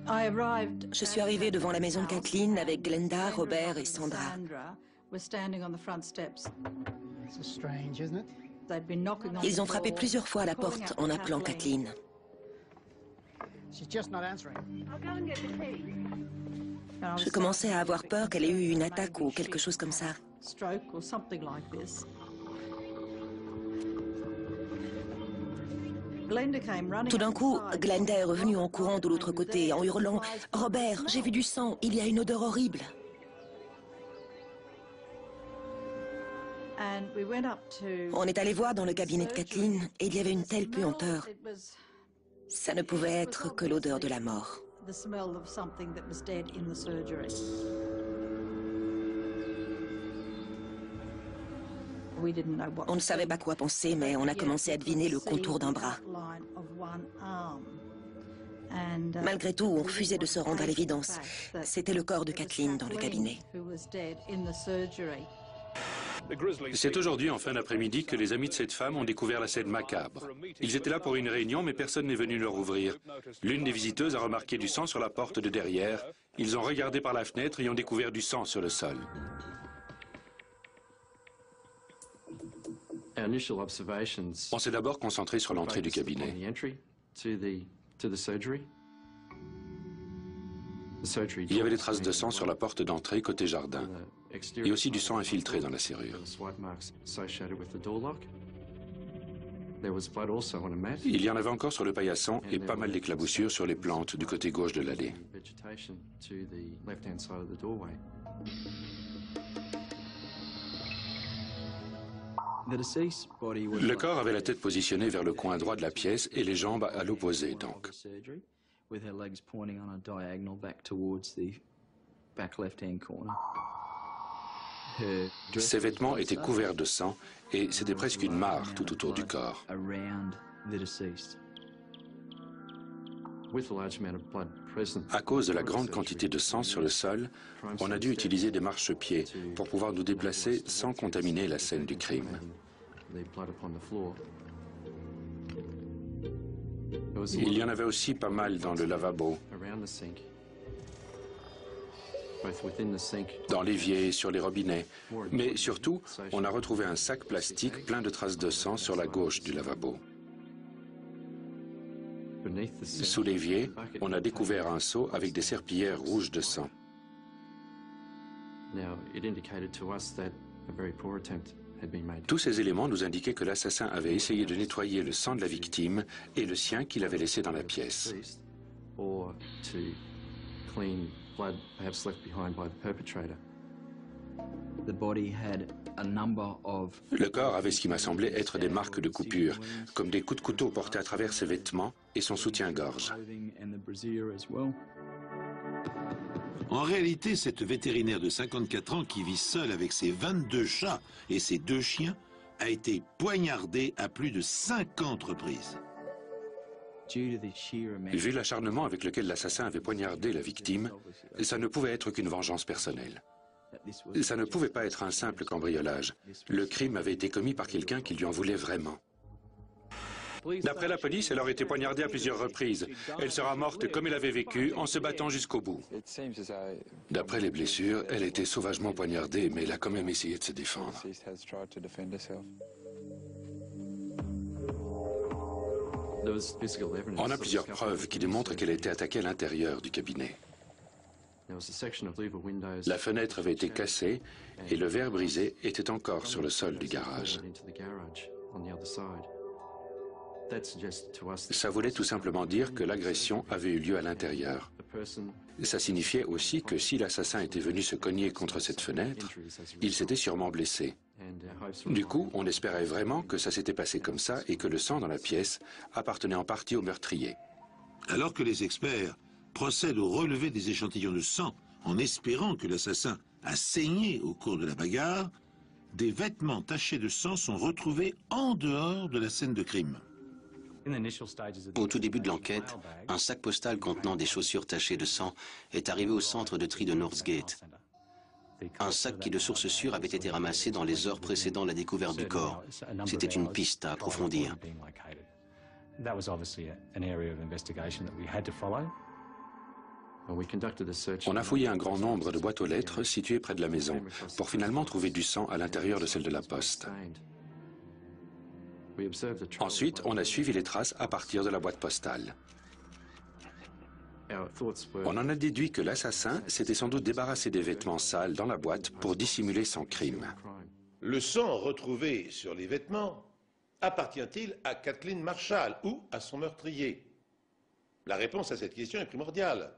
Je suis arrivée devant la maison de Kathleen avec Glenda, Robert et Sandra. Ils ont frappé plusieurs fois à la porte en appelant Kathleen. Je commençais à avoir peur qu'elle ait eu une attaque ou quelque chose comme ça. Tout d'un coup, Glenda est revenue en courant de l'autre côté, en hurlant « Robert, j'ai vu du sang, il y a une odeur horrible !» On est allé voir dans le cabinet de Kathleen et il y avait une telle puanteur. Ça ne pouvait être que l'odeur de la mort. On ne savait pas quoi penser, mais on a commencé à deviner le contour d'un bras. Malgré tout, on refusait de se rendre à l'évidence. C'était le corps de Kathleen dans le cabinet. C'est aujourd'hui, en fin d'après-midi, que les amis de cette femme ont découvert la scène macabre. Ils étaient là pour une réunion, mais personne n'est venu leur ouvrir. L'une des visiteuses a remarqué du sang sur la porte de derrière. Ils ont regardé par la fenêtre et ont découvert du sang sur le sol. On s'est d'abord concentré sur l'entrée du cabinet. Il y avait des traces de sang sur la porte d'entrée côté jardin et aussi du sang infiltré dans la serrure. Il y en avait encore sur le paillasson et pas mal d'éclaboussures sur les plantes du côté gauche de l'allée. Le corps avait la tête positionnée vers le coin droit de la pièce et les jambes à l'opposé donc. Ses vêtements étaient couverts de sang et c'était presque une mare tout autour du corps. À cause de la grande quantité de sang sur le sol, on a dû utiliser des marchepieds pour pouvoir nous déplacer sans contaminer la scène du crime. Il y en avait aussi pas mal dans le lavabo, dans l'évier, sur les robinets. Mais surtout, on a retrouvé un sac plastique plein de traces de sang sur la gauche du lavabo. Sous l'évier, on a découvert un seau avec des serpillières rouges de sang. Tous ces éléments nous indiquaient que l'assassin avait essayé de nettoyer le sang de la victime et le sien qu'il avait laissé dans la pièce. Le corps avait ce qui m'a semblé être des marques de coupure, comme des coups de couteau portés à travers ses vêtements et son soutien-gorge. En réalité, cette vétérinaire de 54 ans qui vit seule avec ses 22 chats et ses 2 chiens a été poignardée à plus de 50 reprises. Vu l'acharnement avec lequel l'assassin avait poignardé la victime, ça ne pouvait être qu'une vengeance personnelle. Ça ne pouvait pas être un simple cambriolage. Le crime avait été commis par quelqu'un qui lui en voulait vraiment. D'après la police, elle aurait été poignardée à plusieurs reprises. Elle sera morte comme elle avait vécu, en se battant jusqu'au bout. D'après les blessures, elle a été sauvagement poignardée, mais elle a quand même essayé de se défendre. On a plusieurs preuves qui démontrent qu'elle a été attaquée à l'intérieur du cabinet. La fenêtre avait été cassée et le verre brisé était encore sur le sol du garage. Ça voulait tout simplement dire que l'agression avait eu lieu à l'intérieur. Ça signifiait aussi que si l'assassin était venu se cogner contre cette fenêtre, il s'était sûrement blessé. Du coup, on espérait vraiment que ça s'était passé comme ça et que le sang dans la pièce appartenait en partie au meurtrier. Alors que les experts procèdent au relevé des échantillons de sang en espérant que l'assassin a saigné au cours de la bagarre, des vêtements tachés de sang sont retrouvés en dehors de la scène de crime. Au tout début de l'enquête, un sac postal contenant des chaussures tachées de sang est arrivé au centre de tri de Northgate. Un sac qui, de source sûre, avait été ramassé dans les heures précédant la découverte du corps. C'était une piste à approfondir. On a fouillé un grand nombre de boîtes aux lettres situées près de la maison pour finalement trouver du sang à l'intérieur de celle de la poste. Ensuite, on a suivi les traces à partir de la boîte postale. On en a déduit que l'assassin s'était sans doute débarrassé des vêtements sales dans la boîte pour dissimuler son crime. Le sang retrouvé sur les vêtements appartient-il à Kathleen Marshall ou à son meurtrier? La réponse à cette question est primordiale.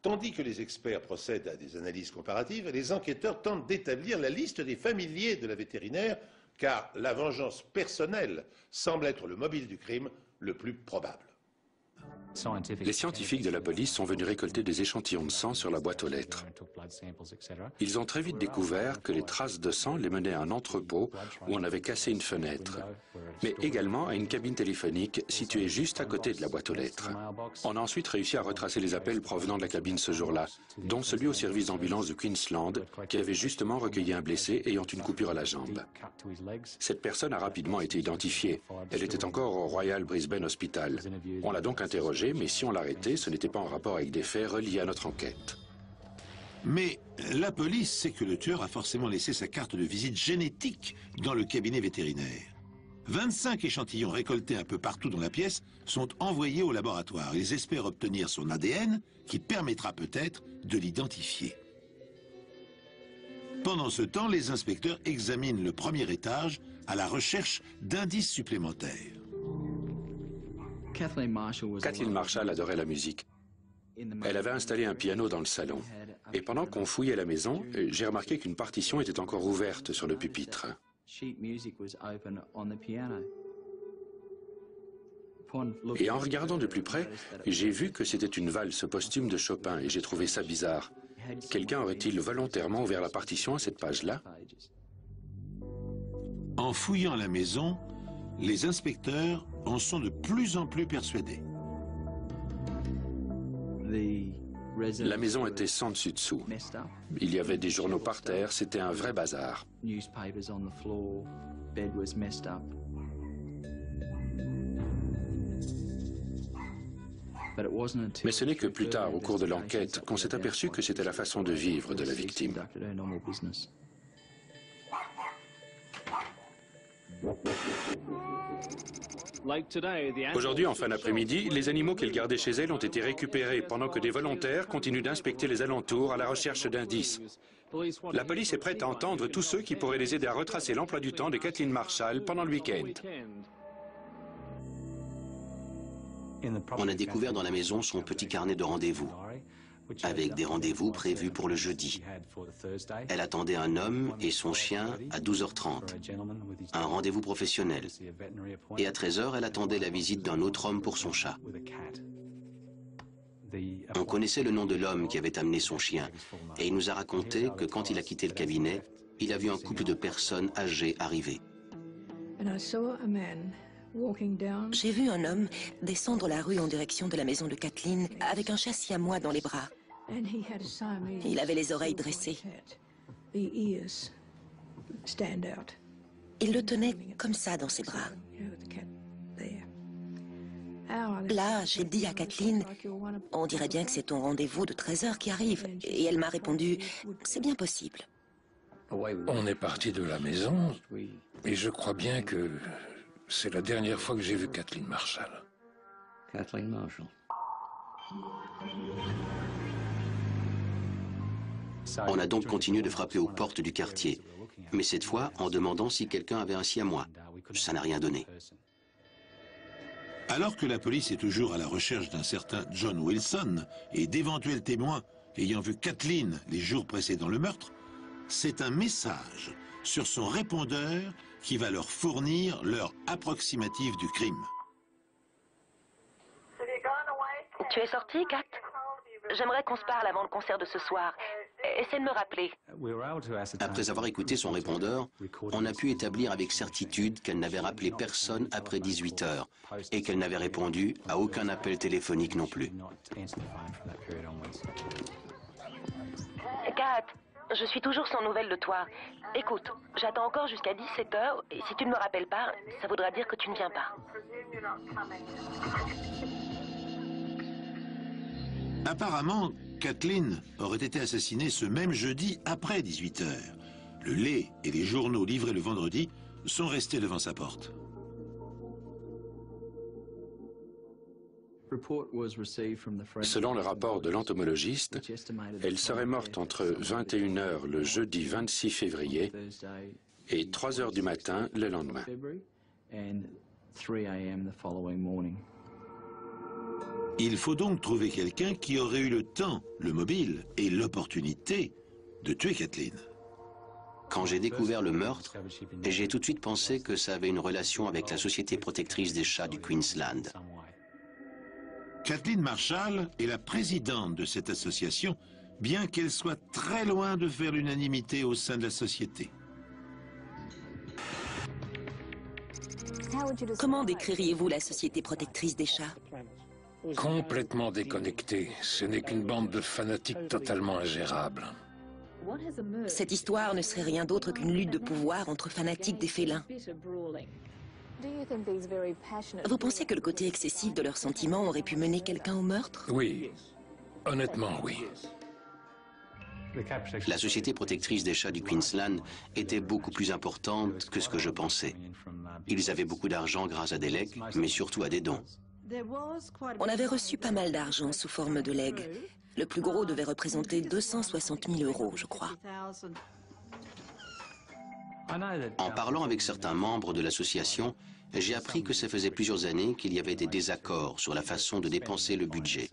Tandis que les experts procèdent à des analyses comparatives, les enquêteurs tentent d'établir la liste des familiers de la vétérinaire, car la vengeance personnelle semble être le mobile du crime le plus probable. Les scientifiques de la police sont venus récolter des échantillons de sang sur la boîte aux lettres. Ils ont très vite découvert que les traces de sang les menaient à un entrepôt où on avait cassé une fenêtre, mais également à une cabine téléphonique située juste à côté de la boîte aux lettres. On a ensuite réussi à retracer les appels provenant de la cabine ce jour-là, dont celui au service d'ambulance de Queensland qui avait justement recueilli un blessé ayant une coupure à la jambe. Cette personne a rapidement été identifiée. Elle était encore au Royal Brisbane Hospital. On l'a donc interrogée, mais si on l'arrêtait, ce n'était pas en rapport avec des faits reliés à notre enquête. Mais la police sait que le tueur a forcément laissé sa carte de visite génétique dans le cabinet vétérinaire. 25 échantillons récoltés un peu partout dans la pièce sont envoyés au laboratoire. Ils espèrent obtenir son ADN qui permettra peut-être de l'identifier. Pendant ce temps, les inspecteurs examinent le premier étage à la recherche d'indices supplémentaires. Kathleen Marshall adorait la musique. Elle avait installé un piano dans le salon. Et pendant qu'on fouillait la maison, j'ai remarqué qu'une partition était encore ouverte sur le pupitre. Et en regardant de plus près, j'ai vu que c'était une valse posthume de Chopin et j'ai trouvé ça bizarre. Quelqu'un aurait-il volontairement ouvert la partition à cette page-là? En fouillant la maison, les inspecteurs en sont de plus en plus persuadés. La maison était sans dessus-dessous. Il y avait des journaux par terre, c'était un vrai bazar. Mais ce n'est que plus tard, au cours de l'enquête, qu'on s'est aperçu que c'était la façon de vivre de la victime. Aujourd'hui, en fin d'après-midi, les animaux qu'elle gardait chez elle ont été récupérés pendant que des volontaires continuent d'inspecter les alentours à la recherche d'indices. La police est prête à entendre tous ceux qui pourraient les aider à retracer l'emploi du temps de Kathleen Marshall pendant le week-end. On a découvert dans la maison son petit carnet de rendez-vous, avec des rendez-vous prévus pour le jeudi. Elle attendait un homme et son chien à 12h30, un rendez-vous professionnel. Et à 13h, elle attendait la visite d'un autre homme pour son chat. On connaissait le nom de l'homme qui avait amené son chien, et il nous a raconté que quand il a quitté le cabinet, il a vu un couple de personnes âgées arriver. J'ai vu un homme descendre la rue en direction de la maison de Kathleen avec un chat siamois dans les bras. Il avait les oreilles dressées. Il le tenait comme ça dans ses bras. Là, j'ai dit à Kathleen, on dirait bien que c'est ton rendez-vous de 13h qui arrive. Et elle m'a répondu, c'est bien possible. On est parti de la maison et je crois bien que c'est la dernière fois que j'ai vu Kathleen Marshall. Kathleen Marshall. On a donc continué de frapper aux portes du quartier, mais cette fois en demandant si quelqu'un avait un siamois. Ça n'a rien donné. Alors que la police est toujours à la recherche d'un certain John Wilson et d'éventuels témoins ayant vu Kathleen les jours précédant le meurtre, c'est un message sur son répondeur qui va leur fournir l'heure approximative du crime. Tu es sortie, Kat? J'aimerais qu'on se parle avant le concert de ce soir. Essaie de me rappeler. Après avoir écouté son répondeur, on a pu établir avec certitude qu'elle n'avait rappelé personne après 18h et qu'elle n'avait répondu à aucun appel téléphonique non plus. Kat, je suis toujours sans nouvelles de toi. Écoute, j'attends encore jusqu'à 17h et si tu ne me rappelles pas, ça voudra dire que tu ne viens pas. Apparemment, Kathleen aurait été assassinée ce même jeudi après 18 h. Le lait et les journaux livrés le vendredi sont restés devant sa porte. Selon le rapport de l'entomologiste, elle serait morte entre 21 h le jeudi 26 février et 3 h du matin le lendemain. Il faut donc trouver quelqu'un qui aurait eu le temps, le mobile et l'opportunité de tuer Kathleen. Quand j'ai découvert le meurtre, j'ai tout de suite pensé que ça avait une relation avec la Société protectrice des chats du Queensland. Kathleen Marshall est la présidente de cette association, bien qu'elle soit très loin de faire l'unanimité au sein de la société. Comment décririez-vous la Société protectrice des chats? Complètement déconnectée. Ce n'est qu'une bande de fanatiques totalement ingérable. Cette histoire ne serait rien d'autre qu'une lutte de pouvoir entre fanatiques des félins. Vous pensez que le côté excessif de leurs sentiments aurait pu mener quelqu'un au meurtre? Oui. Honnêtement, oui. La Société protectrice des chats du Queensland était beaucoup plus importante que ce que je pensais. Ils avaient beaucoup d'argent grâce à des legs, mais surtout à des dons. On avait reçu pas mal d'argent sous forme de legs. Le plus gros devait représenter 260 000 €, je crois. En parlant avec certains membres de l'association, j'ai appris que ça faisait plusieurs années qu'il y avait des désaccords sur la façon de dépenser le budget.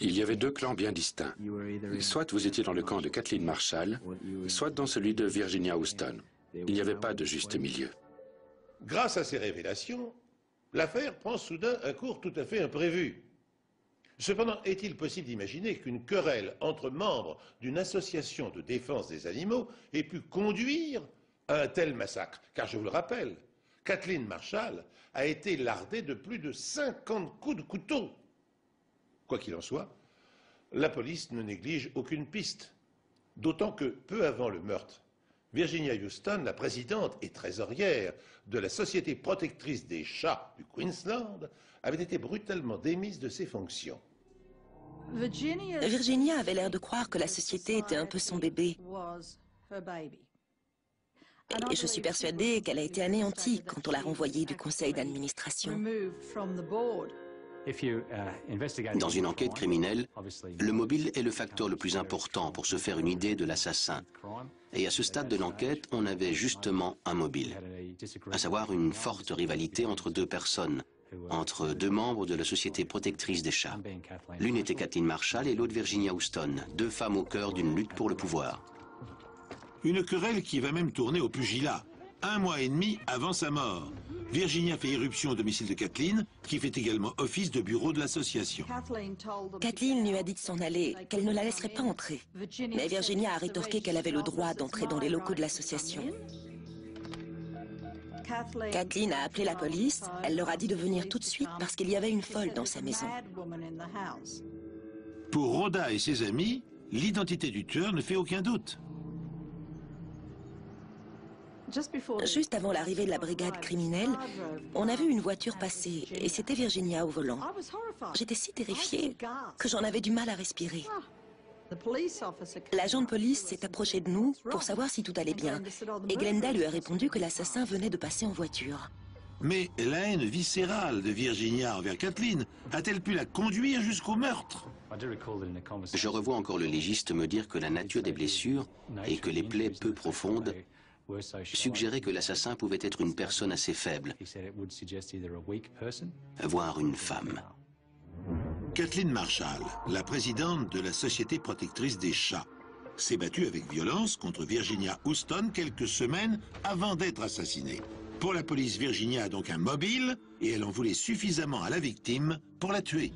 Il y avait deux clans bien distincts. Soit vous étiez dans le camp de Kathleen Marshall, soit dans celui de Virginia Houston. Il n'y avait pas de juste milieu. Grâce à ces révélations, l'affaire prend soudain un cours tout à fait imprévu. Cependant, est-il possible d'imaginer qu'une querelle entre membres d'une association de défense des animaux ait pu conduire à un tel massacre? Car je vous le rappelle, Kathleen Marshall a été lardée de plus de 50 coups de couteau. Quoi qu'il en soit, la police ne néglige aucune piste. D'autant que, peu avant le meurtre, Virginia Houston, la présidente et trésorière de la Société protectrice des chats du Queensland, avait été brutalement démise de ses fonctions. Virginia avait l'air de croire que la société était un peu son bébé. Et je suis persuadée qu'elle a été anéantie quand on l'a renvoyée du conseil d'administration. Dans une enquête criminelle, le mobile est le facteur le plus important pour se faire une idée de l'assassin. Et à ce stade de l'enquête, on avait justement un mobile, à savoir une forte rivalité entre deux personnes, entre deux membres de la Société protectrice des chats. L'une était Kathleen Marshall et l'autre Virginia Houston, deux femmes au cœur d'une lutte pour le pouvoir. Une querelle qui va même tourner au pugilat, 1 mois et demi avant sa mort. Virginia fait irruption au domicile de Kathleen, qui fait également office de bureau de l'association. Kathleen lui a dit de s'en aller, qu'elle ne la laisserait pas entrer. Mais Virginia a rétorqué qu'elle avait le droit d'entrer dans les locaux de l'association. Kathleen a appelé la police, elle leur a dit de venir tout de suite parce qu'il y avait une folle dans sa maison. Pour Rhoda et ses amis, l'identité du tueur ne fait aucun doute. Juste avant l'arrivée de la brigade criminelle, on a vu une voiture passer et c'était Virginia au volant. J'étais si terrifiée que j'en avais du mal à respirer. L'agent de police s'est approché de nous pour savoir si tout allait bien et Glenda lui a répondu que l'assassin venait de passer en voiture. Mais la haine viscérale de Virginia envers Kathleen a-t-elle pu la conduire jusqu'au meurtre? Je revois encore le légiste me dire que la nature des blessures et que les plaies peu profondes suggérait que l'assassin pouvait être une personne assez faible, voire une femme. Kathleen Marshall, la présidente de la Société protectrice des chats, s'est battue avec violence contre Virginia Houston quelques semaines avant d'être assassinée. Pour la police, Virginia a donc un mobile et elle en voulait suffisamment à la victime pour la tuer.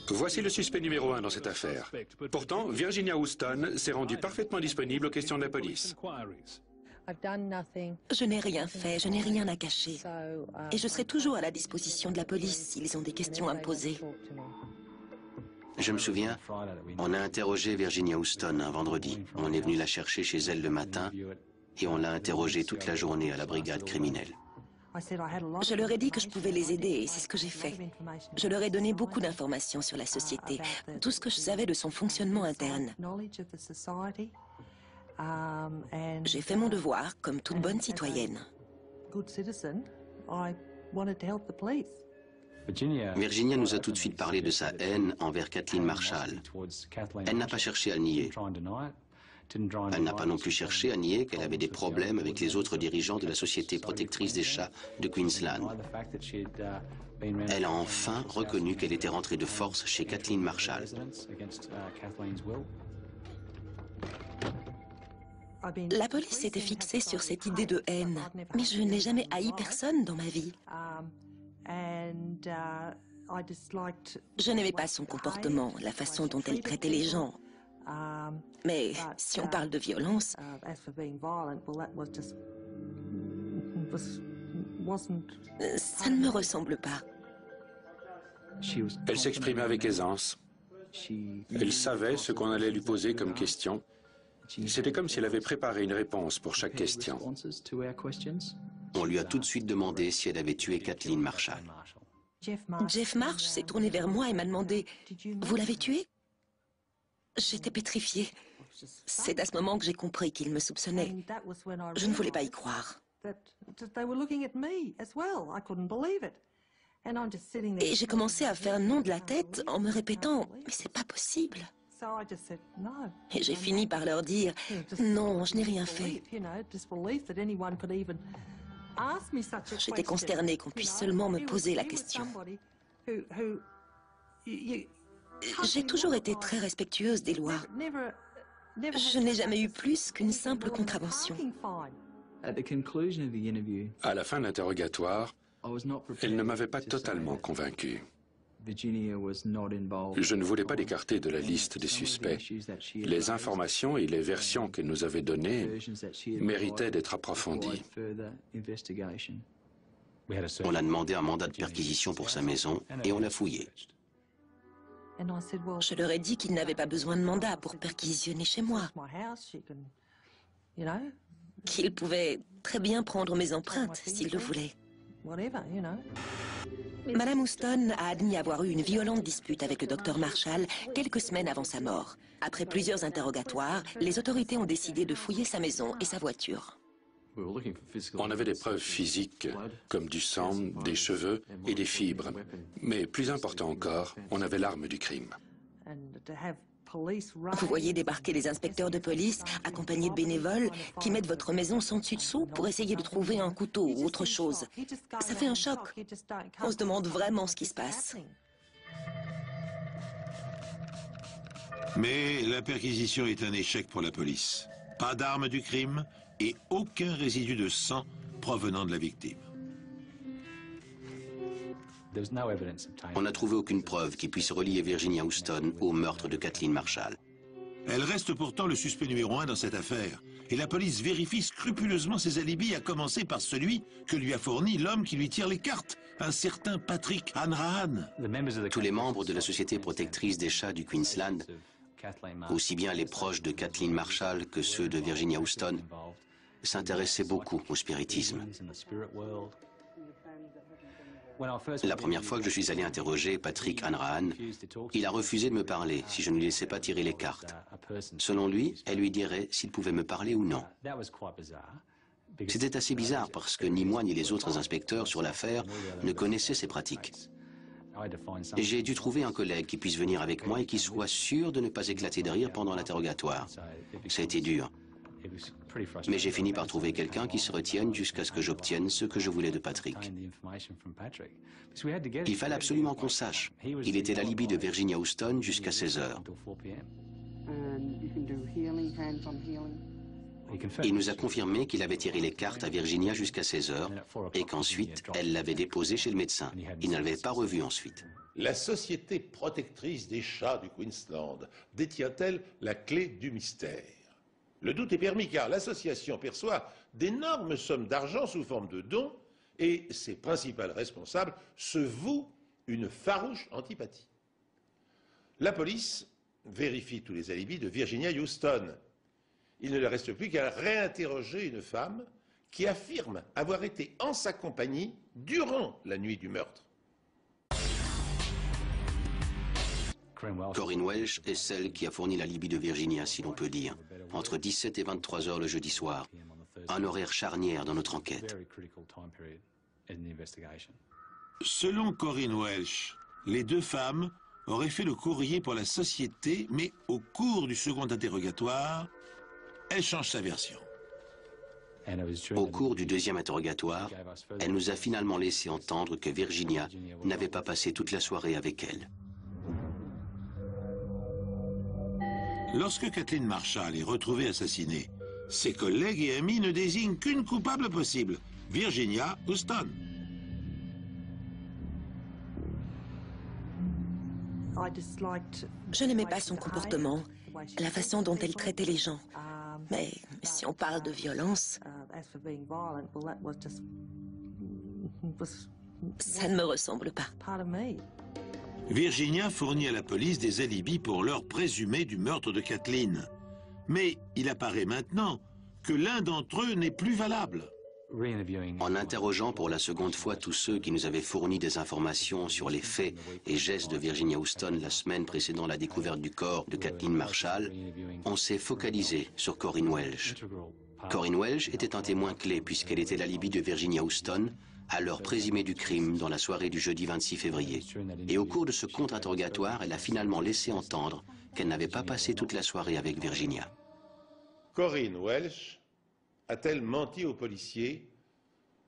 Voici le suspect numéro 1 dans cette affaire. Pourtant, Virginia Houston s'est rendue parfaitement disponible aux questions de la police. Je n'ai rien fait, je n'ai rien à cacher. Et je serai toujours à la disposition de la police s'ils ont des questions à me poser. Je me souviens, on a interrogé Virginia Houston un vendredi. On est venu la chercher chez elle le matin et on l'a interrogée toute la journée à la brigade criminelle. Je leur ai dit que je pouvais les aider et c'est ce que j'ai fait. Je leur ai donné beaucoup d'informations sur la société, tout ce que je savais de son fonctionnement interne. J'ai fait mon devoir comme toute bonne citoyenne. Virginia nous a tout de suite parlé de sa haine envers Kathleen Marshall. Elle n'a pas cherché à le nier. Elle n'a pas non plus cherché à nier qu'elle avait des problèmes avec les autres dirigeants de la Société protectrice des chats de Queensland. Elle a enfin reconnu qu'elle était rentrée de force chez Kathleen Marshall. La police s'était fixée sur cette idée de haine, mais je n'ai jamais haï personne dans ma vie. Je n'aimais pas son comportement, la façon dont elle traitait les gens. Mais si on parle de violence, ça ne me ressemble pas. Elle s'exprimait avec aisance. Elle savait ce qu'on allait lui poser comme question. C'était comme si elle avait préparé une réponse pour chaque question. On lui a tout de suite demandé si elle avait tué Kathleen Marshall. Jeff Marsh s'est tourné vers moi et m'a demandé « Vous l'avez tué ?» J'étais pétrifiée. C'est à ce moment que j'ai compris qu'il me soupçonnait. Je ne voulais pas y croire. Et j'ai commencé à faire non de la tête en me répétant « Mais c'est pas possible !» Et j'ai fini par leur dire « Non, je n'ai rien fait. » J'étais consternée qu'on puisse seulement me poser la question. J'ai toujours été très respectueuse des lois. Je n'ai jamais eu plus qu'une simple contravention. À la fin de l'interrogatoire, elle ne m'avait pas totalement convaincu. Je ne voulais pas l'écarter de la liste des suspects. Les informations et les versions qu'elle nous avait données méritaient d'être approfondies. On a demandé un mandat de perquisition pour sa maison et on l'a fouillé. Je leur ai dit qu'ils n'avaient pas besoin de mandat pour perquisitionner chez moi. Qu'ils pouvaient très bien prendre mes empreintes s'ils le voulaient. Madame Houston a admis avoir eu une violente dispute avec le docteur Marshall quelques semaines avant sa mort. Après plusieurs interrogatoires, les autorités ont décidé de fouiller sa maison et sa voiture. On avait des preuves physiques, comme du sang, des cheveux et des fibres. Mais plus important encore, on avait l'arme du crime. Vous voyez débarquer des inspecteurs de police, accompagnés de bénévoles, qui mettent votre maison sans dessus-dessous pour essayer de trouver un couteau ou autre chose. Ça fait un choc. On se demande vraiment ce qui se passe. Mais la perquisition est un échec pour la police. Pas d'arme du crime et aucun résidu de sang provenant de la victime. On n'a trouvé aucune preuve qui puisse relier Virginia Houston au meurtre de Kathleen Marshall. Elle reste pourtant le suspect numéro 1 dans cette affaire. Et la police vérifie scrupuleusement ses alibis, à commencer par celui que lui a fourni l'homme qui lui tire les cartes, un certain Patrick Hanrahan. Tous les membres de la Société protectrice des chats du Queensland, aussi bien les proches de Kathleen Marshall que ceux de Virginia Houston, s'intéressaient beaucoup au spiritisme. La première fois que je suis allé interroger Patrick Hanrahan, il a refusé de me parler si je ne lui laissais pas tirer les cartes. Selon lui, elle lui dirait s'il pouvait me parler ou non. C'était assez bizarre parce que ni moi ni les autres inspecteurs sur l'affaire ne connaissaient ces pratiques. J'ai dû trouver un collègue qui puisse venir avec moi et qui soit sûr de ne pas éclater de rire pendant l'interrogatoire. Ça a été dur. Mais j'ai fini par trouver quelqu'un qui se retienne jusqu'à ce que j'obtienne ce que je voulais de Patrick. Il fallait absolument qu'on sache. Il était l'alibi de Virginia Houston jusqu'à 16 heures. Il nous a confirmé qu'il avait tiré les cartes à Virginia jusqu'à 16 heures et qu'ensuite, elle l'avait déposé chez le médecin. Il ne l'avait pas revu ensuite. La Société protectrice des chats du Queensland détient-elle la clé du mystère? Le doute est permis car l'association perçoit d'énormes sommes d'argent sous forme de dons et ses principales responsables se vouent une farouche antipathie. La police vérifie tous les alibis de Virginia Houston. Il ne leur reste plus qu'à réinterroger une femme qui affirme avoir été en sa compagnie durant la nuit du meurtre. Corinne Welsh est celle qui a fourni l'alibi de Virginia, si l'on peut dire, entre 17 et 23 heures le jeudi soir, un horaire charnière dans notre enquête. Selon Corinne Welsh, les deux femmes auraient fait le courrier pour la société, mais au cours du second interrogatoire, elle change sa version. Au cours du deuxième interrogatoire, elle nous a finalement laissé entendre que Virginia n'avait pas passé toute la soirée avec elle. Lorsque Kathleen Marshall est retrouvée assassinée, ses collègues et amis ne désignent qu'une coupable possible, Virginia Houston. Je n'aimais pas son comportement, la façon dont elle traitait les gens. Mais si on parle de violence, ça ne me ressemble pas. Virginia fournit à la police des alibis pour l'heure présumée du meurtre de Kathleen. Mais il apparaît maintenant que l'un d'entre eux n'est plus valable. En interrogeant pour la seconde fois tous ceux qui nous avaient fourni des informations sur les faits et gestes de Virginia Houston la semaine précédant la découverte du corps de Kathleen Marshall, on s'est focalisé sur Corinne Welsh. Corinne Welsh était un témoin clé puisqu'elle était l'alibi de Virginia Houston à l'heure présumée du crime dans la soirée du jeudi 26 février. Et au cours de ce contre-interrogatoire, elle a finalement laissé entendre qu'elle n'avait pas passé toute la soirée avec Virginia. Corinne Welsh a-t-elle menti aux policiers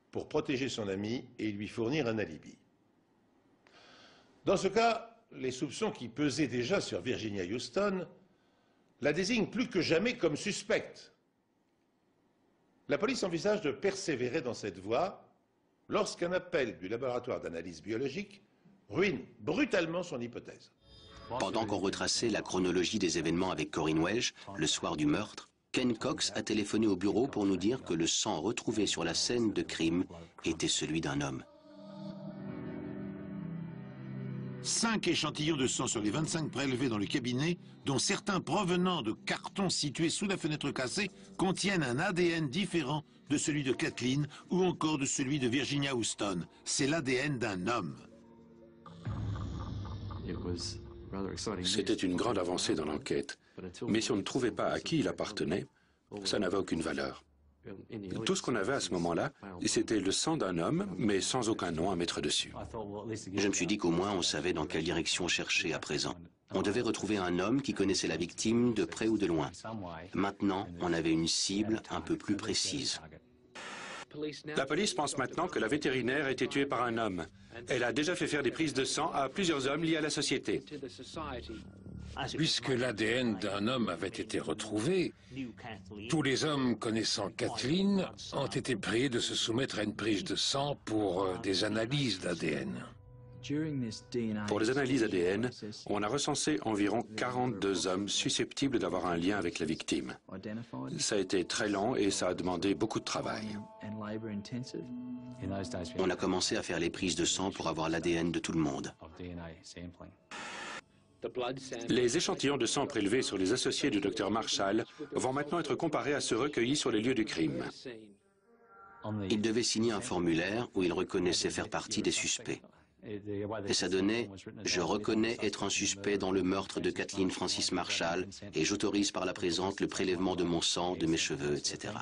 pour protéger son ami et lui fournir un alibi? Dans ce cas, les soupçons qui pesaient déjà sur Virginia Houston la désignent plus que jamais comme suspecte. La police envisage de persévérer dans cette voie lorsqu'un appel du laboratoire d'analyse biologique ruine brutalement son hypothèse. Pendant qu'on retraçait la chronologie des événements avec Corinne Welsh, le soir du meurtre, Ken Cox a téléphoné au bureau pour nous dire que le sang retrouvé sur la scène de crime était celui d'un homme. 5 échantillons de sang sur les 25 prélevés dans le cabinet, dont certains provenant de cartons situés sous la fenêtre cassée, contiennent un ADN différent de celui de Kathleen ou encore de celui de Virginia Houston. C'est l'ADN d'un homme. C'était une grande avancée dans l'enquête. Mais si on ne trouvait pas à qui il appartenait, ça n'avait aucune valeur. Tout ce qu'on avait à ce moment-là, c'était le sang d'un homme, mais sans aucun nom à mettre dessus. Je me suis dit qu'au moins on savait dans quelle direction chercher à présent. On devait retrouver un homme qui connaissait la victime de près ou de loin. Maintenant, on avait une cible un peu plus précise. La police pense maintenant que la vétérinaire a été tuée par un homme. Elle a déjà fait faire des prises de sang à plusieurs hommes liés à la société. Puisque l'ADN d'un homme avait été retrouvé, tous les hommes connaissant Kathleen ont été priés de se soumettre à une prise de sang pour des analyses d'ADN. Pour les analyses ADN, on a recensé environ 42 hommes susceptibles d'avoir un lien avec la victime. Ça a été très lent et ça a demandé beaucoup de travail. On a commencé à faire les prises de sang pour avoir l'ADN de tout le monde. Les échantillons de sang prélevés sur les associés du docteur Marshall vont maintenant être comparés à ceux recueillis sur les lieux du crime. Il devait signer un formulaire où il reconnaissait faire partie des suspects. Et ça donnait « Je reconnais être un suspect dans le meurtre de Kathleen Francis Marshall et j'autorise par la présente le prélèvement de mon sang, de mes cheveux, etc. »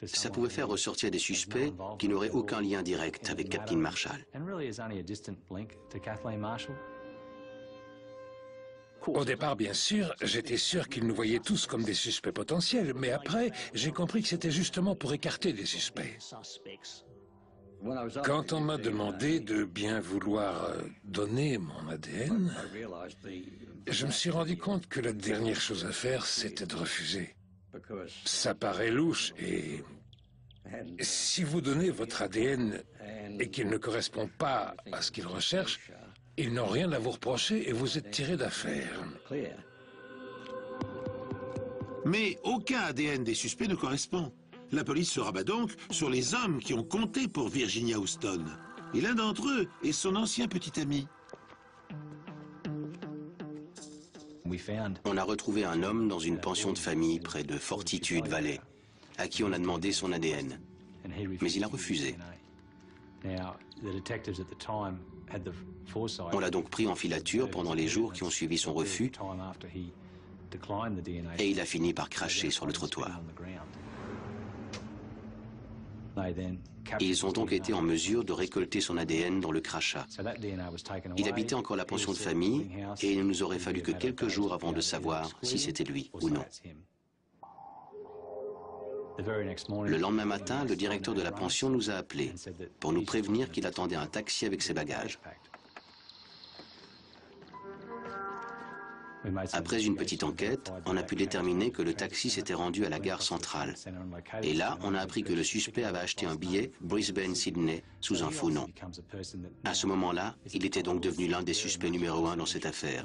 Ça pouvait faire ressortir des suspects qui n'auraient aucun lien direct avec Kathleen Marshall. Au départ, bien sûr, j'étais sûr qu'ils nous voyaient tous comme des suspects potentiels, mais après, j'ai compris que c'était justement pour écarter des suspects. Quand on m'a demandé de bien vouloir donner mon ADN, je me suis rendu compte que la dernière chose à faire, c'était de refuser. Ça paraît louche et si vous donnez votre ADN et qu'il ne correspond pas à ce qu'ils recherchent, ils n'ont rien à vous reprocher et vous êtes tiré d'affaire. Mais aucun ADN des suspects ne correspond. La police se rabat donc sur les hommes qui ont compté pour Virginia Houston. Et l'un d'entre eux est son ancien petit ami. On a retrouvé un homme dans une pension de famille près de Fortitude Valley. à qui on a demandé son ADN. Mais il a refusé. On l'a donc pris en filature pendant les jours qui ont suivi son refus et il a fini par cracher sur le trottoir. Ils ont donc été en mesure de récolter son ADN dans le crachat. Il habitait encore la pension de famille et il ne nous aurait fallu que quelques jours avant de savoir si c'était lui ou non. Le lendemain matin, le directeur de la pension nous a appelés pour nous prévenir qu'il attendait un taxi avec ses bagages. Après une petite enquête, on a pu déterminer que le taxi s'était rendu à la gare centrale. Et là, on a appris que le suspect avait acheté un billet Brisbane-Sydney sous un faux nom. À ce moment-là, il était donc devenu l'un des suspects numéro 1 dans cette affaire.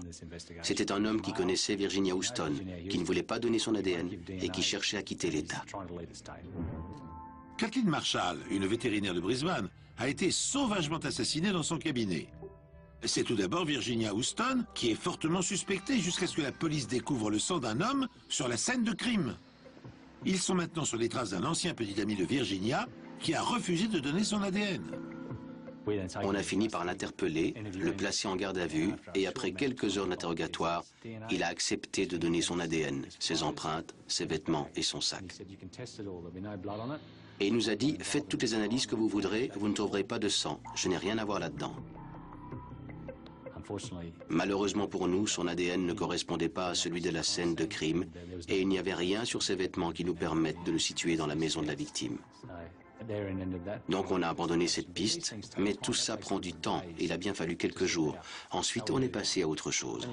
C'était un homme qui connaissait Virginia Houston, qui ne voulait pas donner son ADN et qui cherchait à quitter l'État. Kathleen Marshall, une vétérinaire de Brisbane, a été sauvagement assassinée dans son cabinet. C'est tout d'abord Virginia Houston qui est fortement suspectée jusqu'à ce que la police découvre le sang d'un homme sur la scène de crime. Ils sont maintenant sur les traces d'un ancien petit ami de Virginia qui a refusé de donner son ADN. On a fini par l'interpeller, le placer en garde à vue et après quelques heures d'interrogatoire, il a accepté de donner son ADN, ses empreintes, ses vêtements et son sac. Et il nous a dit « Faites toutes les analyses que vous voudrez, vous ne trouverez pas de sang, je n'ai rien à voir là-dedans ». Malheureusement pour nous, son ADN ne correspondait pas à celui de la scène de crime et il n'y avait rien sur ses vêtements qui nous permettent de le situer dans la maison de la victime. Donc on a abandonné cette piste, mais tout ça prend du temps et il a bien fallu quelques jours. Ensuite, on est passé à autre chose.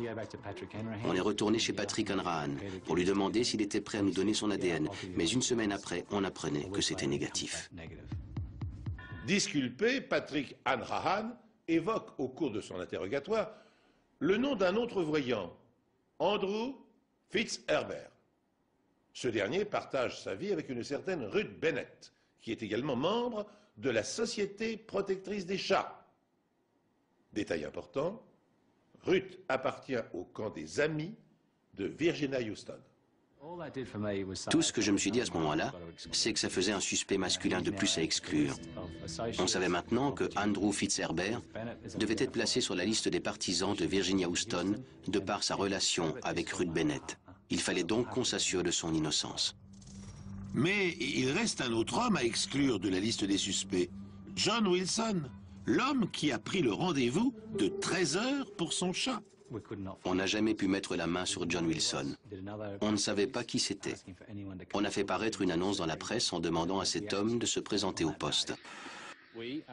On est retourné chez Patrick Hanrahan pour lui demander s'il était prêt à nous donner son ADN, mais une semaine après, on apprenait que c'était négatif. Disculpé, Patrick Hanrahan évoque au cours de son interrogatoire le nom d'un autre voyant, Andrew Fitzherbert. Ce dernier partage sa vie avec une certaine Ruth Bennett, qui est également membre de la Société protectrice des chats. Détail important, Ruth appartient au camp des amis de Virginia Houston. Tout ce que je me suis dit à ce moment-là, c'est que ça faisait un suspect masculin de plus à exclure. On savait maintenant que Andrew Fitzherbert devait être placé sur la liste des partisans de Virginia Houston de par sa relation avec Ruth Bennett. Il fallait donc qu'on s'assure de son innocence. Mais il reste un autre homme à exclure de la liste des suspects, John Wilson, l'homme qui a pris le rendez-vous de 13 heures pour son chat. On n'a jamais pu mettre la main sur John Wilson. On ne savait pas qui c'était. On a fait paraître une annonce dans la presse en demandant à cet homme de se présenter au poste.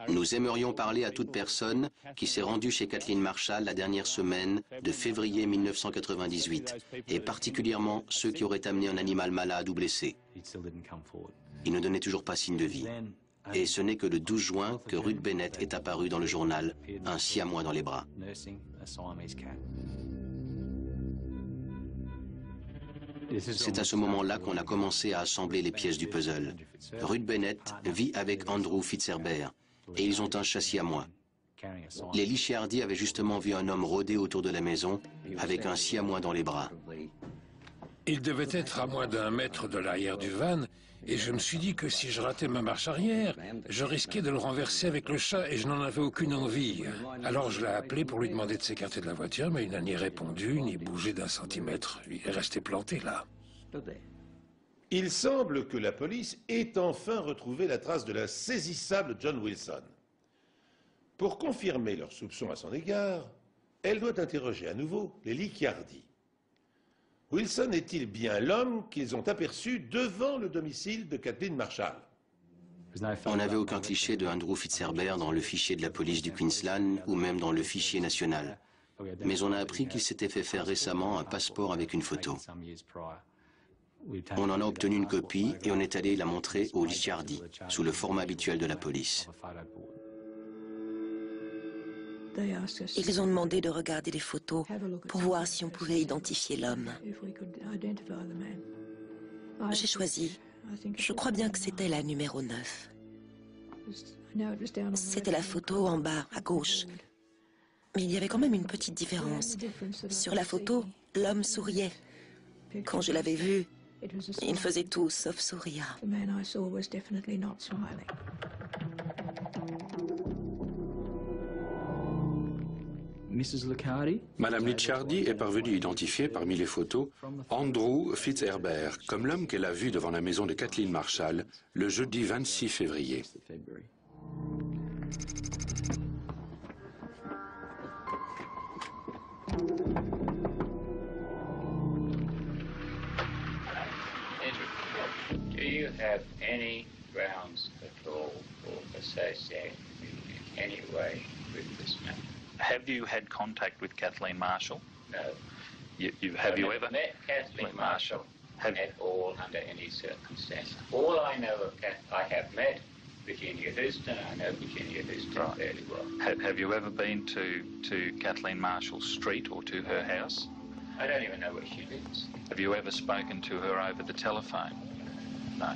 Nous aimerions parler à toute personne qui s'est rendue chez Kathleen Marshall la dernière semaine de février 1998, et particulièrement ceux qui auraient amené un animal malade ou blessé. Il ne donnait toujours pas signe de vie. Et ce n'est que le 12 juin que Ruth Bennett est apparue dans le journal, un siamois dans les bras. C'est à ce moment-là qu'on a commencé à assembler les pièces du puzzle. Ruth Bennett vit avec Andrew Fitzherbert et ils ont un chat siamois. Les Licciardi avaient justement vu un homme rôder autour de la maison avec un siamois dans les bras. Il devait être à moins d'1 mètre de l'arrière du van et je me suis dit que si je ratais ma marche arrière, je risquais de le renverser avec le chat et je n'en avais aucune envie. Alors je l'ai appelé pour lui demander de s'écarter de la voiture, mais il n'a ni répondu, ni bougé d'1 centimètre. Il est resté planté là. Il semble que la police ait enfin retrouvé la trace de l'insaisissable John Wilson. Pour confirmer leurs soupçons à son égard, elle doit interroger à nouveau les Licciardi. Wilson est-il bien l'homme qu'ils ont aperçu devant le domicile de Kathleen Marshall? On n'avait aucun cliché de Andrew Fitzherbert dans le fichier de la police du Queensland ou même dans le fichier national. Mais on a appris qu'il s'était fait faire récemment un passeport avec une photo. On en a obtenu une copie et on est allé la montrer aux Licciardi, sous le format habituel de la police. Ils ont demandé de regarder les photos pour voir si on pouvait identifier l'homme. J'ai choisi. Je crois bien que c'était la numéro 9. C'était la photo en bas, à gauche. Mais il y avait quand même une petite différence. Sur la photo, l'homme souriait. Quand je l'avais vu, Il faisait tout sauf sourire. Madame Licciardi est parvenue identifier parmi les photos Andrew Fitzherbert comme l'homme qu'elle a vu devant la maison de Kathleen Marshall le jeudi 26 février. Do you have any grounds at all for associating me in any way with this man? Have you had contact with Kathleen Marshall? No. Have you ever met Kathleen Marshall at all under any circumstance? All I know of I have met Virginia Houston. I know Virginia Houston fairly well. Have you ever been to Kathleen Marshall's street or to her house? I don't even know where she lives. Have you ever spoken to her over the telephone? No.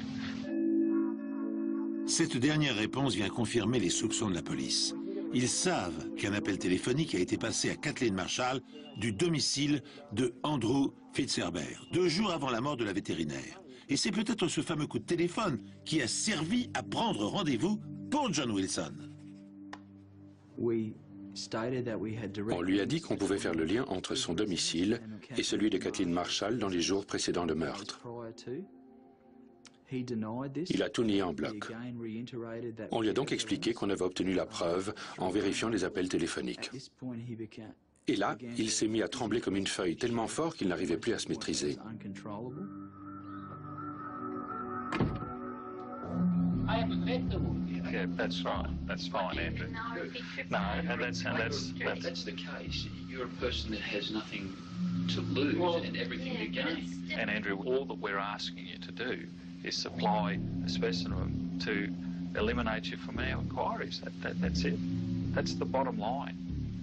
Cette dernière réponse vient confirmer les soupçons de la police. Ils savent qu'un appel téléphonique a été passé à Kathleen Marshall du domicile de Andrew Fitzherbert, 2 jours avant la mort de la vétérinaire. Et c'est peut-être ce fameux coup de téléphone qui a servi à prendre rendez-vous pour John Wilson. On lui a dit qu'on pouvait faire le lien entre son domicile et celui de Kathleen Marshall dans les jours précédant le meurtre. Il a tout nié en bloc. On lui a donc expliqué qu'on avait obtenu la preuve en vérifiant les appels téléphoniques. Et là, il s'est mis à trembler comme une feuille, tellement fort qu'il n'arrivait plus à se maîtriser. Yeah, that's right. That's fine, Andrew. No, and that's If that's the case, you're a person that has nothing to lose and everything to gain. And Andrew, all that we're asking you to do is supply a specimen to eliminate you from our inquiries. That's it. That's the bottom line.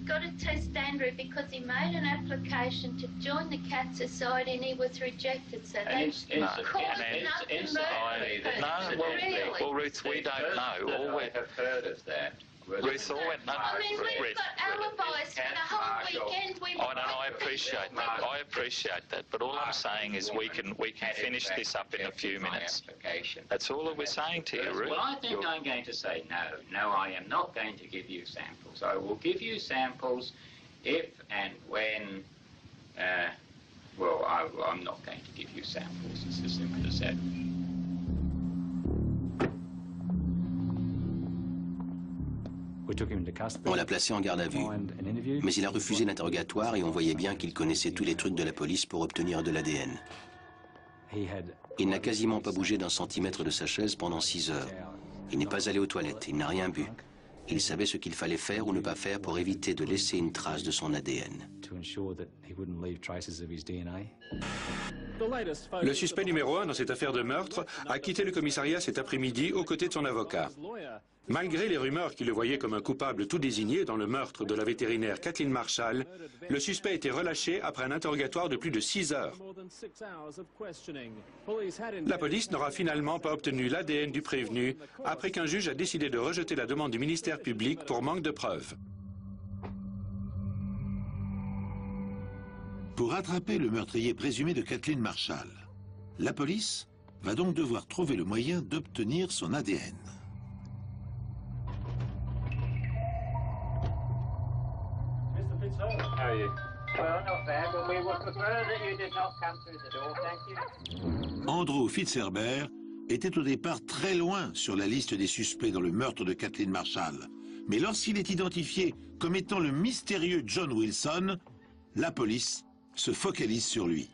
Got to test Andrew because he made an application to join the Cat Society and he was rejected. So that's caused enough to murder. Well, Ruth, we don't know. I have heard of that. Ruth, I mean, we've got alibis for the whole weekend. I appreciate that. I appreciate that. But all I'm saying is we can finish this up in a few minutes. That's all that we're saying to you, Ruth. Well, I think I'm going to say no. No, I am not going to give you samples. I will give you samples if and when. I'm not going to give you samples. It's as simple as that. On l'a placé en garde à vue, mais il a refusé l'interrogatoire et on voyait bien qu'il connaissait tous les trucs de la police pour obtenir de l'ADN. Il n'a quasiment pas bougé d'un centimètre de sa chaise pendant 6 heures. Il n'est pas allé aux toilettes, il n'a rien bu. Il savait ce qu'il fallait faire ou ne pas faire pour éviter de laisser une trace de son ADN. Le suspect numéro 1 dans cette affaire de meurtre a quitté le commissariat cet après-midi aux côtés de son avocat. Malgré les rumeurs qui le voyaient comme un coupable tout désigné dans le meurtre de la vétérinaire Kathleen Marshall, le suspect a été relâché après un interrogatoire de plus de 6 heures. La police n'aura finalement pas obtenu l'ADN du prévenu après qu'un juge a décidé de rejeter la demande du ministère public pour manque de preuves. Pour attraper le meurtrier présumé de Kathleen Marshall, la police va donc devoir trouver le moyen d'obtenir son ADN. How are you? Well, not bad, but we would prefer that you did not come through the door, thank you. Andrew Fitzherbert était au départ très loin sur la liste des suspects dans le meurtre de Kathleen Marshall. Mais lorsqu'il est identifié comme étant le mystérieux John Wilson, la police se focalise sur lui.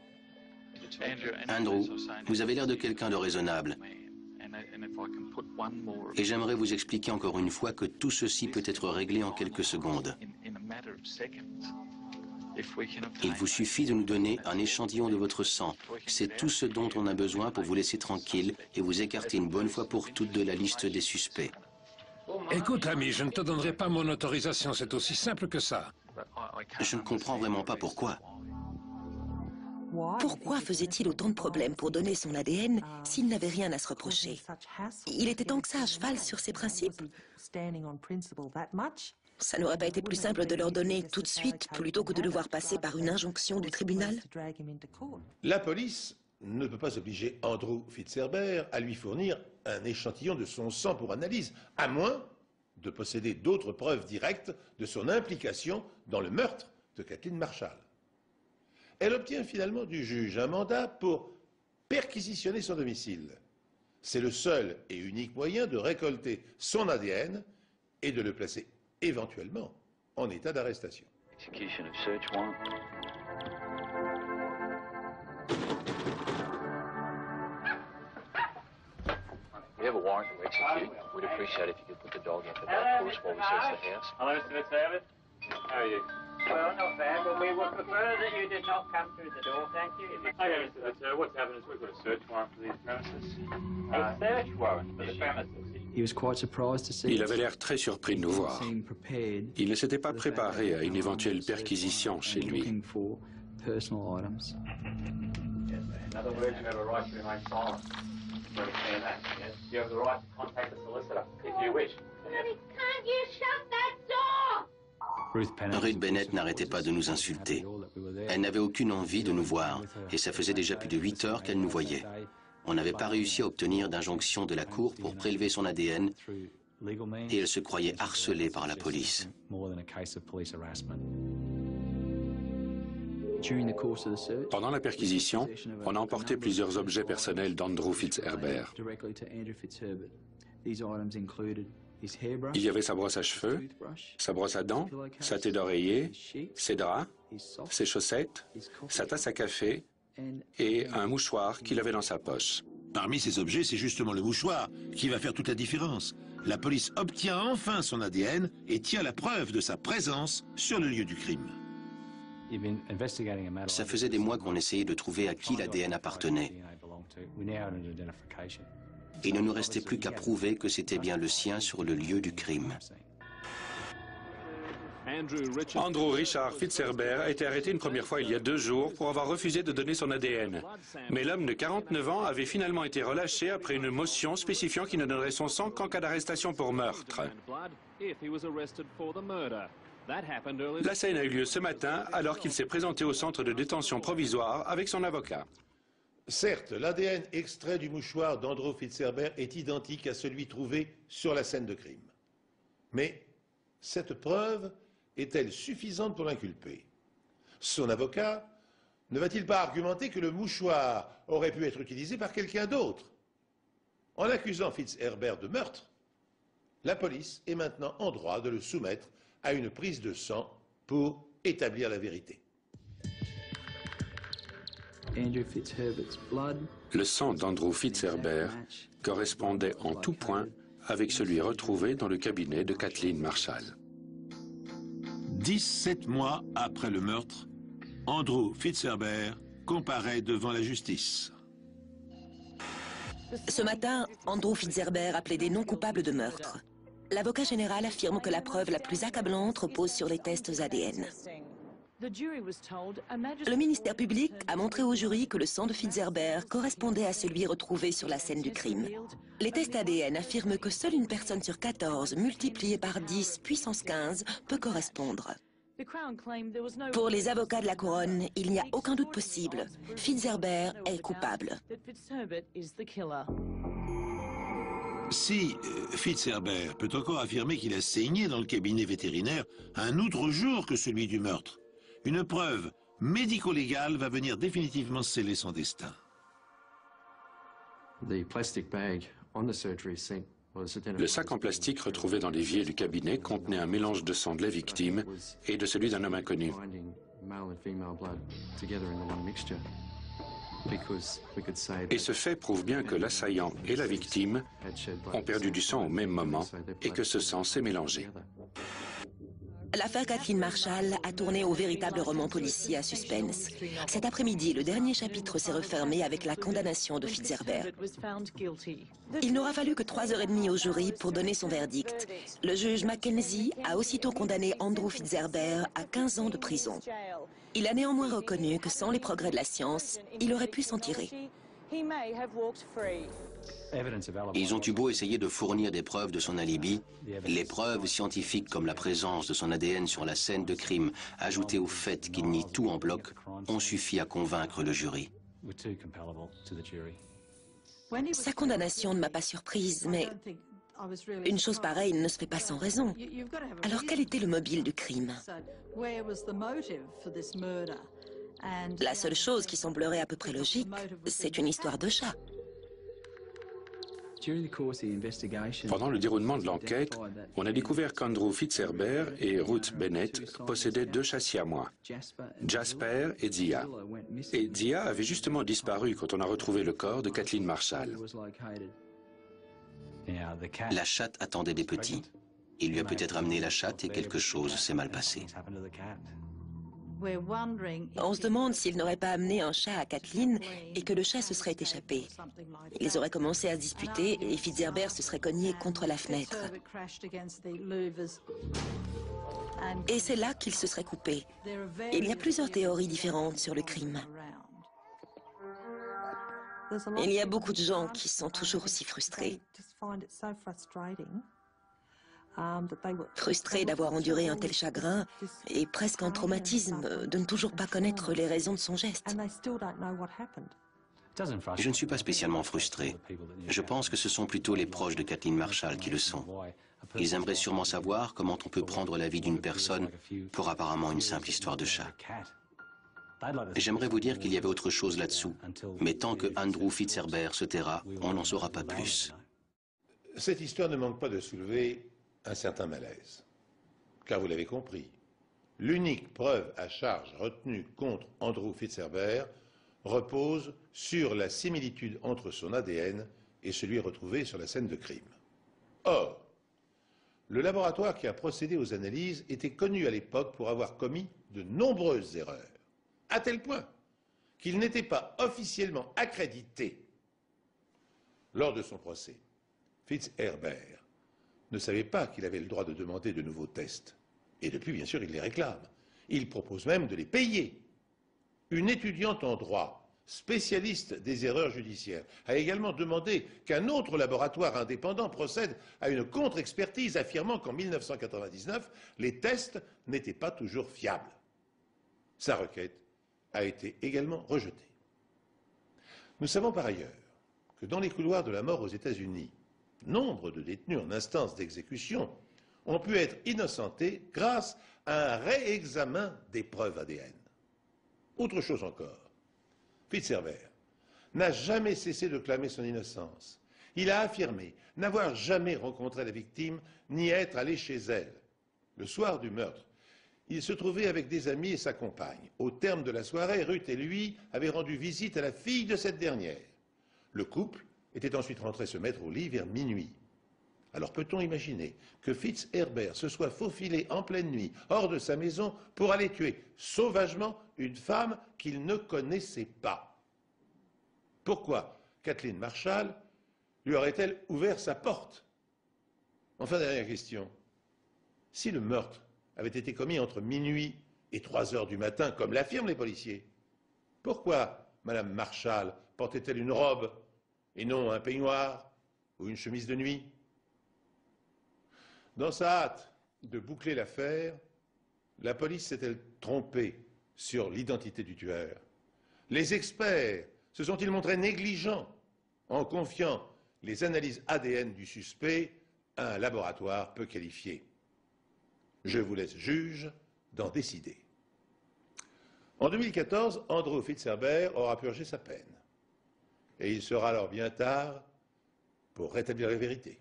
Andrew, vous avez l'air de quelqu'un de raisonnable. Et j'aimerais vous expliquer encore une fois que tout ceci peut être réglé en quelques secondes. Il vous suffit de nous donner un échantillon de votre sang. C'est tout ce dont on a besoin pour vous laisser tranquille et vous écarter une bonne fois pour toutes de la liste des suspects. Écoute, ami, je ne te donnerai pas mon autorisation, c'est aussi simple que ça. Je ne comprends vraiment pas pourquoi. Pourquoi faisait-il autant de problèmes pour donner son ADN s'il n'avait rien à se reprocher? Il était tant que ça à cheval sur ses principes. Ça n'aurait pas été plus simple de leur donner tout de suite plutôt que de devoir passer par une injonction du tribunal? La police ne peut pas obliger Andrew Fitzherbert à lui fournir un échantillon de son sang pour analyse, à moins de posséder d'autres preuves directes de son implication dans le meurtre de Kathleen Marshall. Elle obtient finalement du juge un mandat pour perquisitionner son domicile. C'est le seul et unique moyen de récolter son ADN et de le placer éventuellement en état d'arrestation. Execution of search warrant. We have a warrant to execute. We'd appreciate if you could put the dog up at that for us while we search the house. Hello, Mr. Fitzherbert. How are you? Well, not bad, but we would prefer that you did not come through the door, thank you. Okay, Mr. Fitzherbert, what's happened is we've got a search warrant for these premises. A search warrant for the premises? Il avait l'air très surpris de nous voir. Il ne s'était pas préparé à une éventuelle perquisition chez lui. In other words, you have a right to remain silent. You understand that, yes? You have the right to contact the solicitor if you wish. Can't you shut that door? Ruth Bennett n'arrêtait pas de nous insulter. Elle n'avait aucune envie de nous voir, et ça faisait déjà plus de 8 heures qu'elle nous voyait. On n'avait pas réussi à obtenir d'injonction de la Cour pour prélever son ADN, et elle se croyait harcelée par la police. Pendant la perquisition, on a emporté plusieurs objets personnels d'Andrew Fitzherbert. Il y avait sa brosse à cheveux, sa brosse à dents, sa thé d'oreiller, ses draps, ses chaussettes, sa tasse à café et un mouchoir qu'il avait dans sa poche. Parmi ces objets, c'est justement le mouchoir qui va faire toute la différence. La police obtient enfin son ADN et tient la preuve de sa présence sur le lieu du crime. Ça faisait des mois qu'on essayait de trouver à qui l'ADN appartenait. Il ne nous restait plus qu'à prouver que c'était bien le sien sur le lieu du crime. Andrew Richard Fitzherbert a été arrêté une première fois il y a 2 jours pour avoir refusé de donner son ADN. Mais l'homme de 49 ans avait finalement été relâché après une motion spécifiant qu'il ne donnerait son sang qu'en cas d'arrestation pour meurtre. La scène a eu lieu ce matin alors qu'il s'est présenté au centre de détention provisoire avec son avocat. Certes, l'ADN extrait du mouchoir d'Andrew Fitzherbert est identique à celui trouvé sur la scène de crime. Mais cette preuve est-elle suffisante pour l'inculper? Son avocat ne va-t-il pas argumenter que le mouchoir aurait pu être utilisé par quelqu'un d'autre? En accusant Fitzherbert de meurtre, la police est maintenant en droit de le soumettre à une prise de sang pour établir la vérité. Le sang d'Andrew Fitzherbert correspondait en tout point avec celui retrouvé dans le cabinet de Kathleen Marshall. 17 mois après le meurtre, Andrew Fitzherbert comparaît devant la justice. Ce matin, Andrew Fitzherbert a plaidé non coupable de meurtre. L'avocat général affirme que la preuve la plus accablante repose sur les tests ADN. Le ministère public a montré au jury que le sang de Fitzherbert correspondait à celui retrouvé sur la scène du crime. Les tests ADN affirment que seule une personne sur 14 multipliée par 10 puissance 15 peut correspondre. Pour les avocats de la couronne, il n'y a aucun doute possible. Fitzherbert est coupable. Si Fitzherbert peut encore affirmer qu'il a saigné dans le cabinet vétérinaire un autre jour que celui du meurtre, une preuve médico-légale va venir définitivement sceller son destin. Le sac en plastique retrouvé dans l'évier du cabinet contenait un mélange de sang de la victime et de celui d'un homme inconnu. Et ce fait prouve bien que l'assaillant et la victime ont perdu du sang au même moment et que ce sang s'est mélangé. L'affaire Kathleen Marshall a tourné au véritable roman policier à suspense. Cet après-midi, le dernier chapitre s'est refermé avec la condamnation de Fitzherbert. Il n'aura fallu que 3h30 au jury pour donner son verdict. Le juge Mackenzie a aussitôt condamné Andrew Fitzherbert à 15 ans de prison. Il a néanmoins reconnu que sans les progrès de la science, il aurait pu s'en tirer. Ils ont eu beau essayer de fournir des preuves de son alibi, les preuves scientifiques comme la présence de son ADN sur la scène de crime, ajoutées au fait qu'il nie tout en bloc, ont suffi à convaincre le jury. Sa condamnation ne m'a pas surprise, mais une chose pareille ne se fait pas sans raison. Alors quel était le mobile du crime? La seule chose qui semblerait à peu près logique, c'est une histoire de chat. Pendant le déroulement de l'enquête, on a découvert qu'Andrew Fitzherbert et Ruth Bennett possédaient 2 chats siamois, Jasper et Zia. Et Zia avait justement disparu quand on a retrouvé le corps de Kathleen Marshall. La chatte attendait des petits. Il lui a peut-être amené la chatte et quelque chose s'est mal passé. On se demande s'il n'aurait pas amené un chat à Kathleen et que le chat se serait échappé. Ils auraient commencé à se disputer et Fitzherbert se serait cogné contre la fenêtre. Et c'est là qu'il se serait coupé. Il y a plusieurs théories différentes sur le crime. Il y a beaucoup de gens qui sont toujours aussi frustrés. Frustrés d'avoir enduré un tel chagrin et presque un traumatisme de ne toujours pas connaître les raisons de son geste. Je ne suis pas spécialement frustré. Je pense que ce sont plutôt les proches de Kathleen Marshall qui le sont. Ils aimeraient sûrement savoir comment on peut prendre la vie d'une personne pour apparemment une simple histoire de chat. J'aimerais vous dire qu'il y avait autre chose là-dessous, mais tant que Andrew Fitzherbert se taira, on n'en saura pas plus. Cette histoire ne manque pas de soulever un certain malaise. Car vous l'avez compris, l'unique preuve à charge retenue contre Andrew Fitzherbert repose sur la similitude entre son ADN et celui retrouvé sur la scène de crime. Or, le laboratoire qui a procédé aux analyses était connu à l'époque pour avoir commis de nombreuses erreurs, à tel point qu'il n'était pas officiellement accrédité. Lors de son procès, Fitzherbert ne savait pas qu'il avait le droit de demander de nouveaux tests. Et depuis, bien sûr, il les réclame. Il propose même de les payer. Une étudiante en droit, spécialiste des erreurs judiciaires, a également demandé qu'un autre laboratoire indépendant procède à une contre-expertise affirmant qu'en 1999, les tests n'étaient pas toujours fiables. Sa requête a été également rejetée. Nous savons par ailleurs que dans les couloirs de la mort aux États-Unis, nombre de détenus en instance d'exécution ont pu être innocentés grâce à un réexamen des preuves ADN. Autre chose encore, Fitzherbert n'a jamais cessé de clamer son innocence. Il a affirmé n'avoir jamais rencontré la victime ni être allé chez elle. Le soir du meurtre, il se trouvait avec des amis et sa compagne. Au terme de la soirée, Ruth et lui avaient rendu visite à la fille de cette dernière. Le couple était ensuite rentré se mettre au lit vers minuit. Alors peut-on imaginer que Fitzherbert se soit faufilé en pleine nuit hors de sa maison pour aller tuer sauvagement une femme qu'il ne connaissait pas? Pourquoi Kathleen Marshall lui aurait-elle ouvert sa porte? Enfin, dernière question. Si le meurtre avait été commis entre minuit et 3 heures du matin, comme l'affirment les policiers, pourquoi Madame Marshall portait-elle une robe et non un peignoir ou une chemise de nuit? Dans sa hâte de boucler l'affaire, la police s'est-elle trompée sur l'identité du tueur? Les experts se sont-ils montrés négligents en confiant les analyses ADN du suspect à un laboratoire peu qualifié? Je vous laisse juge d'en décider. En 2014, Andrew Fitzherbert aura purgé sa peine. Et il sera alors bien tard pour rétablir la vérité.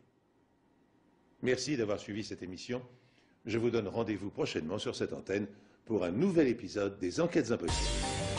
Merci d'avoir suivi cette émission. Je vous donne rendez-vous prochainement sur cette antenne pour un nouvel épisode des Enquêtes Impossibles.